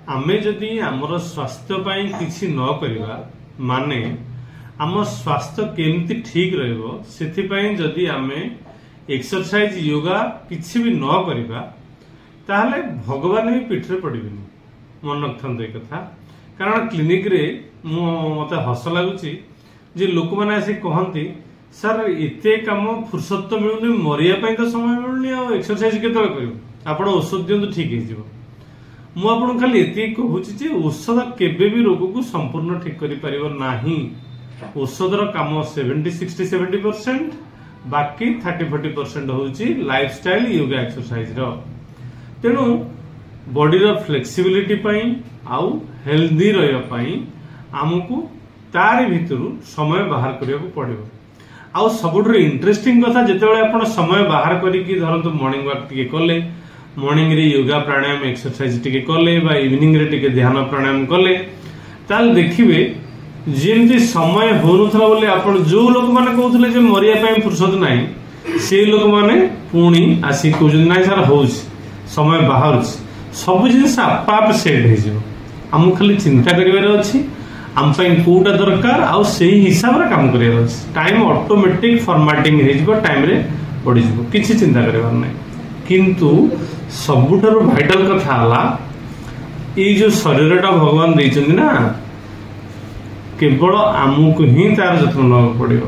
आमे जदि आमर स्वास्थ्य पाई किछि न करिबा माने आम स्वास्थ्य केमती ठीक रहइबो सेथि पई जदि आमे एक्सरसाइज योगा किछि भी न करिबा ताहले भगवान भी पिठरे पड़िबिनी। मन रखथन ए कथा कारण क्लिनिक रे मते हस लागुची जे लोक माने आसी कहंती सर एते काम फुर्सत तो मिलुनी मरिया पई तो समय मिलुनी आ एक्सरसाइज केतले करियो आपण औषध दियंतु ठीक हे जिवो। मु आपन खाली एति कहूची जे औषध केबे भी रोग को संपूर्ण ठीक करि परिबो नाही। औषधर काम 70-60-70% बाकी 30-40% होची लाइफस्टाइल योगा एक्सरसाइज रो। तेणु बॉडी रो फ्लेक्सिबिलिटी पई आउ हेल्दी रहया पई हमकु तारि भितरु समय बाहर करिया पड़िबो। आउ सबुठुर इंटरेस्टिंग कथा जेतेबेले आपण समय बाहर करिकि धरंतु मॉर्निंग वॉक टिके कले मॉर्निंग रे योगा प्राणायाम एक्सरसाइज टिके कले बा इवनिंग रे टिके ध्यान प्राणायाम कले ताल देखिबे जेमती समय होनुथला बोले आपण जो लोक माने कहउथले जे मरिया पई फुर्सत नाही से लोक माने पुणी आसी कहउछन नाही सर होउछ समय बाहर सब जिनिस आप सेट हो जाए। आम खाली चिंता करिवार अछि आम पई कोटा दरकार आउ सेही हिसाब रे काम करिवार अछि। टाइम ऑटोमेटिक फॉर्मेटिंग हे जिवो टाइम रे पड़ी जिवो किछि चिंता करिवार नै। किंतु सबुठारो भाइटल कथा हला ई जो शरीरटा भगवान दैछन ना केवल आमको ही तार जत्न न पड़िबो।